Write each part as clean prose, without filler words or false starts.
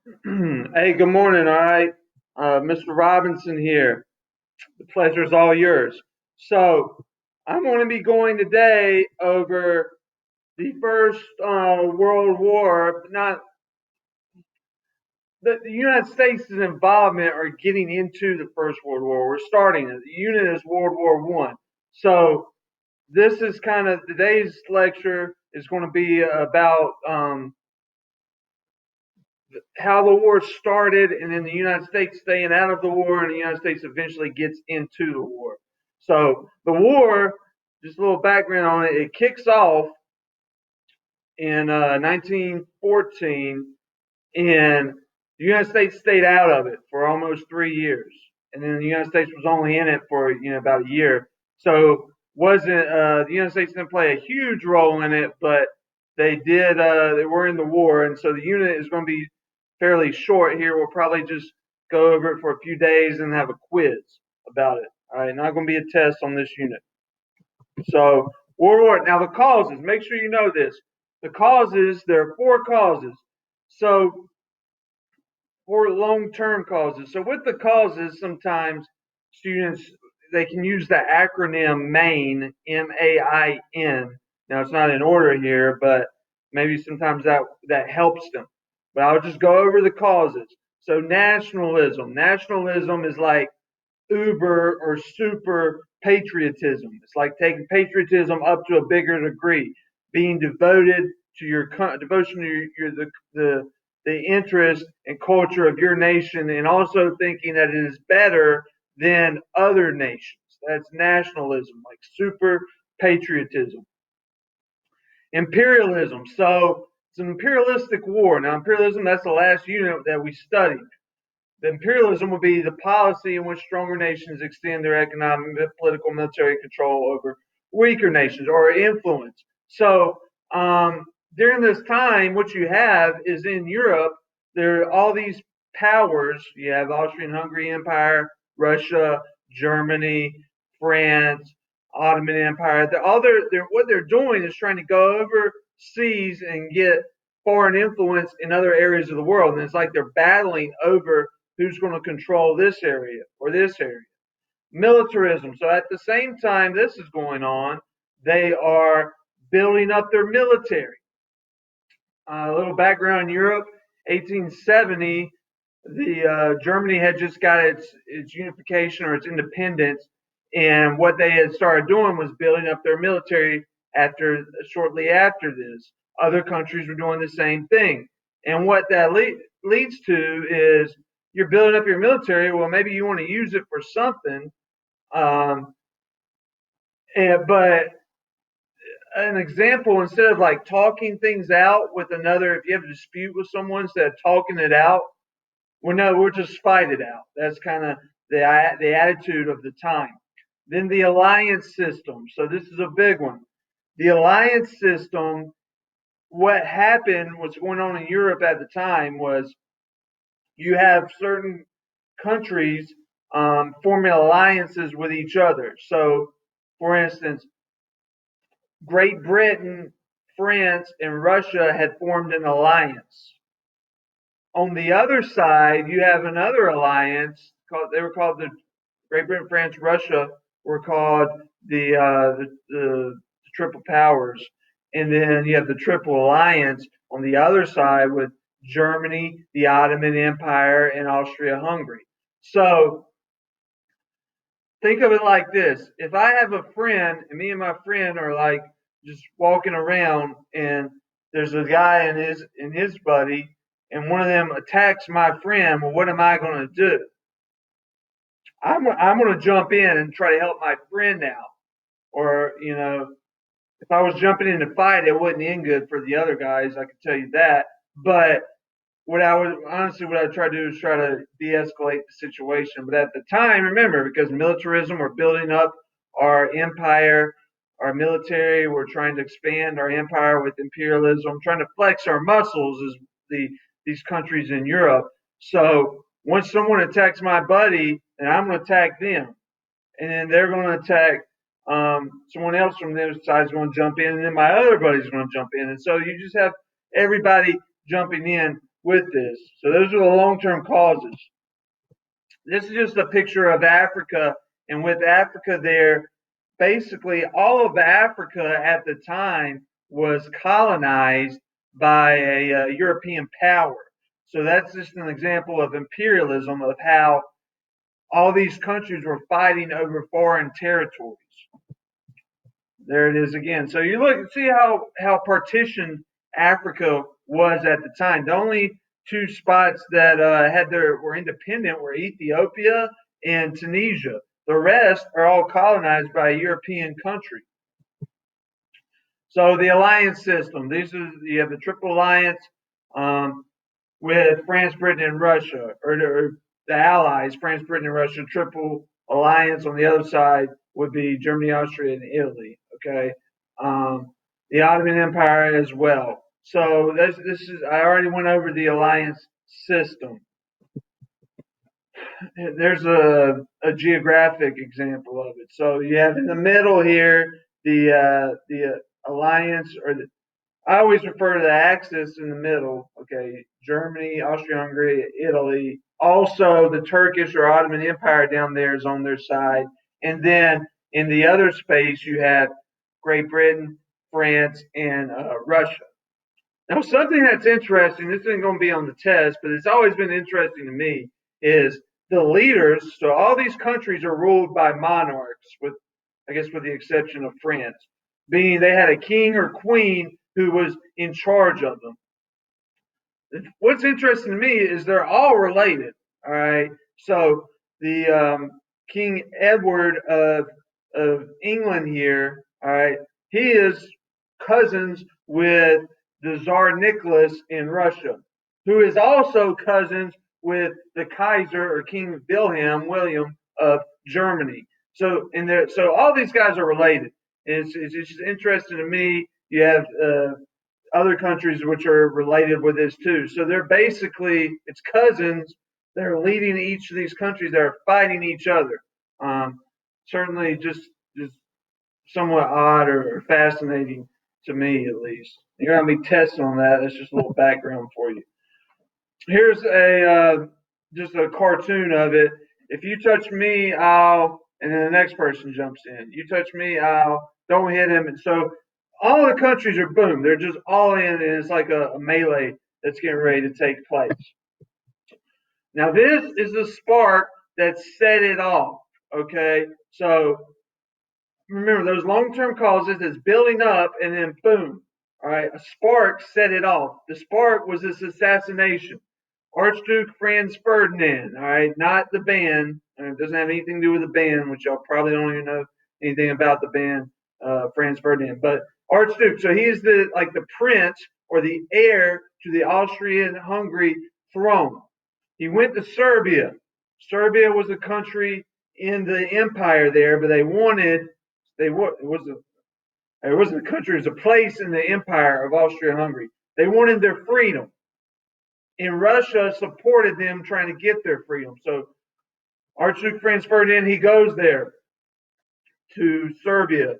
Hey, good morning. All right, Mr. Robinson here. The pleasure is all yours. So, I'm going to be going today over the first World War. Not the United States' involvement or getting into the First World War. We're starting it. The unit is World War One. So, this is kind of today's lecture is going to be about how the war started and then the United States staying out of the war and the United States eventually gets into the war. So the war, just a little background on it, it kicks off in 1914 and the United States stayed out of it for almost 3 years. And then the United States was only in it for about a year. So wasn't the United States didn't play a huge role in it, but they did. They were in the war, and so the unit is going to be fairly short here. We'll probably just go over it for a few days and have a quiz about it. All right, not going to be a test on this unit. So World War. Now the causes. Make sure you know this. The causes. There are four causes. So for long-term causes. So with the causes, sometimes students they can use the acronym MAIN, MAIN. Now it's not in order here, but maybe sometimes that helps them. But I'll just go over the causes. So nationalism. Nationalism is like uber or super patriotism. It's like taking patriotism up to a bigger degree, being devoted to your devotion to the interest and culture of your nation, and also thinking that it is better than other nations. That's nationalism, like super patriotism. Imperialism. So it's an imperialistic war. Now, imperialism, that's the last unit that we studied. The imperialism would be the policy in which stronger nations extend their economic, political, military control over weaker nations or influence. So during this time, what you have is in Europe, there are all these powers. You have Austrian-Hungary Empire, Russia, Germany, France, Ottoman Empire. What they're doing is trying to go overseas and get foreign influence in other areas of the world. And it's like they're battling over who's going to control this area or this area. Militarism. So at the same time this is going on, they are building up their military. A little background in Europe, 1870, the Germany had just got its unification or its independence, and what they had started doing was building up their military shortly after this. Other countries were doing the same thing, and what that leads to is you're building up your military. Well, maybe you want to use it for something, um, but an example, instead of like talking things out with another, if you have a dispute with someone, instead of talking it out, well, no, we'll just fight it out. That's kind of the attitude of the time. Then the alliance system. So this is a big one. The alliance system. What happened? What's going on in Europe at the time was you have certain countries forming alliances with each other. So, for instance, Great Britain, France, and Russia had formed an alliance. On the other side, you have another alliance called they were called the Great Britain, France, Russia were called the Triple Powers, and then you have the Triple Alliance on the other side with Germany, the Ottoman Empire, and Austria-Hungary. So think of it like this: if I have a friend, and me and my friend are like just walking around, and there's a guy and his buddy, and one of them attacks my friend, well, what am I going to do? I'm going to jump in and try to help my friend out. Or, if I was jumping in a fight, it wouldn't end good for the other guys. I can tell you that. But what I try to do is try to de-escalate the situation. But at the time, remember, because militarism, we're building up our empire, our military, we're trying to expand our empire with imperialism, trying to flex our muscles as these countries in Europe. So once someone attacks my buddy, then I'm going to attack them, and then they're going to attack someone else from the other side is going to jump in, and then my other buddy's going to jump in, and so you just have everybody jumping in with this. So those are the long-term causes. This is just a picture of Africa, and with Africa there, basically all of Africa at the time was colonized by a European power. So that's just an example of imperialism, of how all these countries were fighting over foreign territories. There it is again. So you look and see how partitioned Africa was at the time. The only two spots that were independent were Ethiopia and Tunisia. The rest are all colonized by a European country. So the alliance system. You have the Triple Alliance with France, Britain, and Russia, or the Allies, France, Britain, and Russia. Triple Alliance on the other side would be Germany, Austria, and Italy. Okay, the Ottoman Empire as well. So this is I already went over the alliance system. There's a geographic example of it. So you have in the middle here the alliance, or I always refer to the axis in the middle. Okay, Germany, Austria-Hungary, Italy. Also, the Turkish or Ottoman Empire down there is on their side, and then in the other space you have Great Britain, France, and Russia. Now, something that's interesting, this isn't going to be on the test, but it's always been interesting to me, is the leaders. So all these countries are ruled by monarchs, with the exception of France, being they had a king or queen who was in charge of them. What's interesting to me is they're all related. All right, so the King Edward of England here, all right, he is cousins with the Tsar Nicholas in Russia, who is also cousins with the Kaiser or King William of Germany. So all these guys are related. It's just interesting to me. You have other countries which are related with this too. So they're basically, it's cousins that are leading each of these countries that are fighting each other. Certainly just somewhat odd or fascinating to me, at least. You're going to be tested on that. That's just a little background for you. Here's just a cartoon of it. If you touch me, I'll, and then the next person jumps in. You touch me, I'll, don't hit him. And so all the countries are boom. They're just all in, and it's like a melee that's getting ready to take place. Now this is the spark that set it off. Okay, so remember those long-term causes is building up, and then boom. All right, a spark set it off. The spark was this assassination. Archduke Franz Ferdinand, all right, not the band. It doesn't have anything to do with the band, which y'all probably don't even know anything about the band, Franz Ferdinand. But Archduke, so he's the prince or the heir to the Austrian-Hungary throne. He went to Serbia. Serbia was a country in the empire there, but it wasn't a country, it was a place in the empire of Austria-Hungary. They wanted their freedom. And Russia supported them trying to get their freedom. So Archduke Franz Ferdinand, he goes there to Serbia.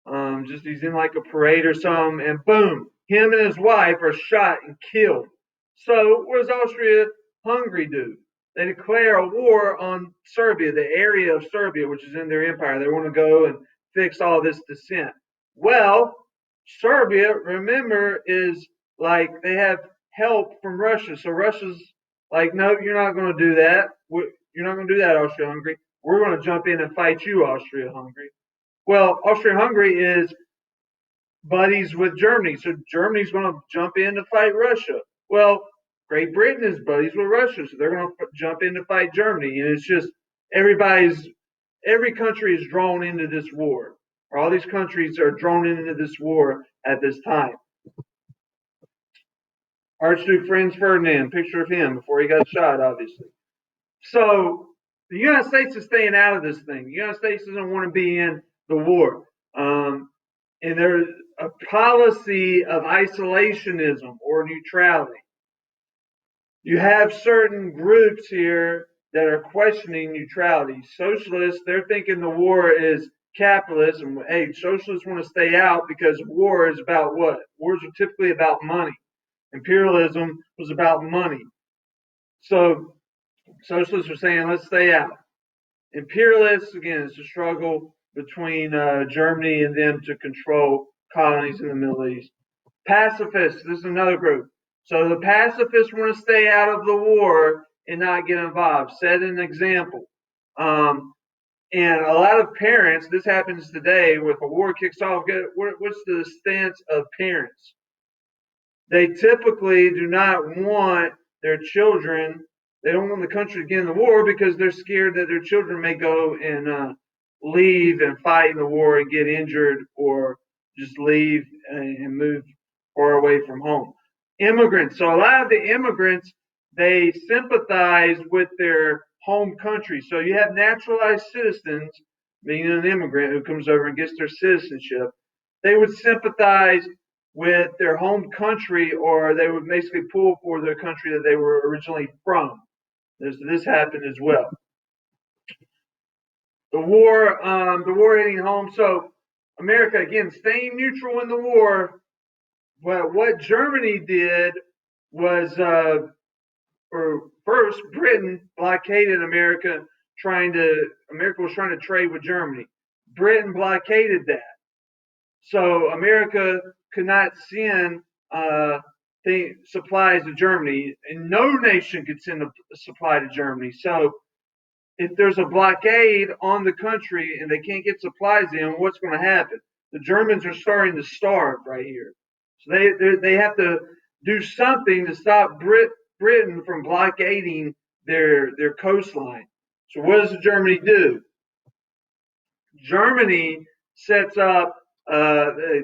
He's in like a parade or something, and boom, him and his wife are shot and killed. So what does Austria-Hungary do? They declare a war on Serbia, the area of Serbia, which is in their empire. They want to go and fix all this dissent. Well, Serbia, remember, is like they have help from Russia. So Russia's like, no, you're not going to do that. You're not going to do that, Austria-Hungary. We're going to jump in and fight you, Austria-Hungary. Well, Austria-Hungary is buddies with Germany. So Germany's going to jump in to fight Russia. Well, Great Britain is buddies with Russia. So they're going to jump in to fight Germany. And it's just every country is drawn into this war. All these countries are drawn into this war at this time. Archduke Franz Ferdinand, picture of him before he got shot, obviously. So the United States is staying out of this thing. The United States doesn't want to be in the war. And there's a policy of isolationism or neutrality. You have certain groups here that are questioning neutrality. Socialists, they're thinking the war is capitalism. Hey, socialists want to stay out because war is about what? Wars are typically about money. Imperialism was about money. So socialists are saying, let's stay out. Imperialists, again, it's a struggle between Germany and them to control colonies in the Middle East. Pacifists, this is another group. So the pacifists want to stay out of the war and not get involved. Set an example. And a lot of parents, this happens today, with a war kicks off, what's the stance of parents? They typically do not want their children, they don't want the country to get in the war because they're scared that their children may go and leave and fight in the war and get injured, or just leave and move far away from home. Immigrants. So a lot of the immigrants, they sympathize with their home country. So you have naturalized citizens, meaning an immigrant who comes over and gets their citizenship. They would sympathize with their home country, or they would basically pull for their country that they were originally from. This happened as well. The war hitting home. So America, again, staying neutral in the war. But what Germany did was, first, Britain blockaded America. America was trying to trade with Germany. Britain blockaded that. So America could not send supplies to Germany, and no nation could send a supply to Germany. So if there's a blockade on the country and they can't get supplies in, what's going to happen? The Germans are starting to starve right here. So they have to do something to stop Britain from blockading their coastline. So what does Germany do? Germany sets up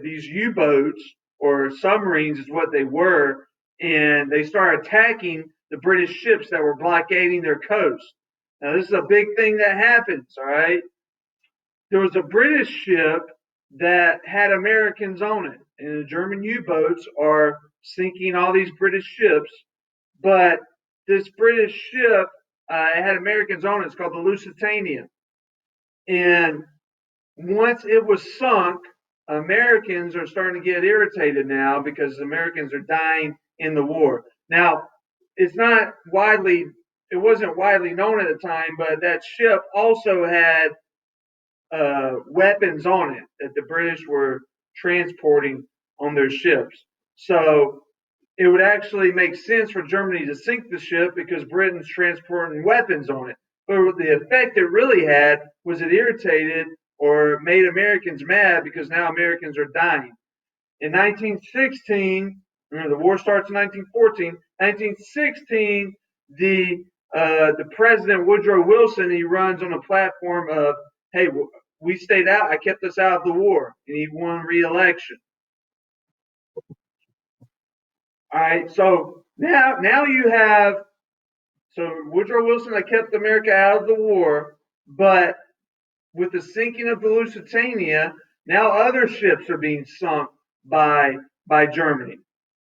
these U-boats, or submarines is what they were, and they start attacking the British ships that were blockading their coast. Now, this is a big thing that happens, all right? There was a British ship that had Americans on it, and the German U-boats are sinking all these British ships, but this British ship had Americans on it. It's called the Lusitania. And once it was sunk, Americans are starting to get irritated now because Americans are dying in the war. Now, it wasn't widely known at the time, but that ship also had weapons on it that the British were transporting on their ships. So it would actually make sense for Germany to sink the ship because Britain's transporting weapons on it. But the effect it really had was it irritated or made Americans mad because now Americans are dying. In 1916, remember the war starts in 1914. 1916, the president Woodrow Wilson, he runs on a platform of, hey, we stayed out. I kept us out of the war, and he won re-election. All right, so now you have, so Woodrow Wilson, I kept America out of the war, but with the sinking of the Lusitania, now other ships are being sunk by Germany.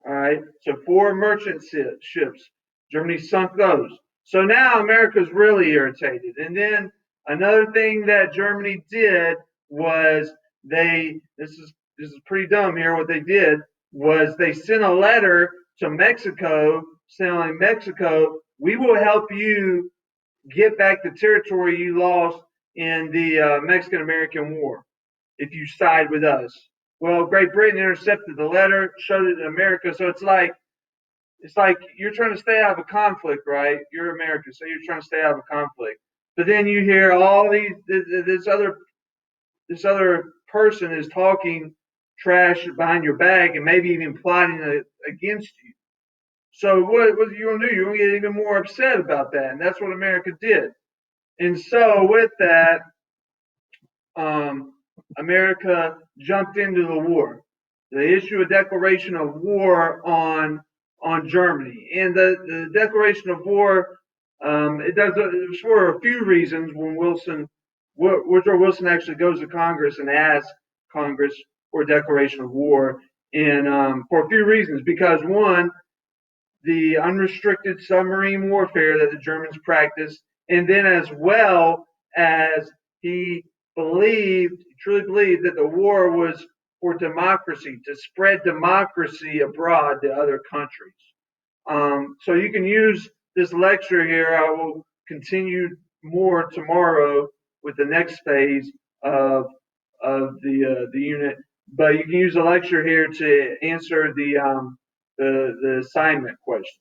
All right, so 4 merchant ships, Germany sunk those. So now America's really irritated. And then another thing that Germany did was this is pretty dumb here. What they did was they sent a letter to Mexico saying, Mexico, we will help you get back the territory you lost in the Mexican-American War if you side with us. Well, Great Britain intercepted the letter, showed it to America. So it's like you're trying to stay out of a conflict, right? You're America, so you're trying to stay out of a conflict. But then you hear all this other person is talking trash behind your back and maybe even plotting against you. So what you gonna do? You're gonna get even more upset about that, and that's what America did. And so with that, America jumped into the war. They issue a declaration of war on Germany, and the declaration of war it does it for a few reasons. When Woodrow Wilson actually goes to Congress and asks Congress for a declaration of war, and for a few reasons. Because one, the unrestricted submarine warfare that the Germans practiced, and then as well as he truly believed that the war was for democracy, to spread democracy abroad to other countries. So you can use this lecture here. I will continue more tomorrow with the next phase of the unit, but you can use a lecture here to answer the assignment questions.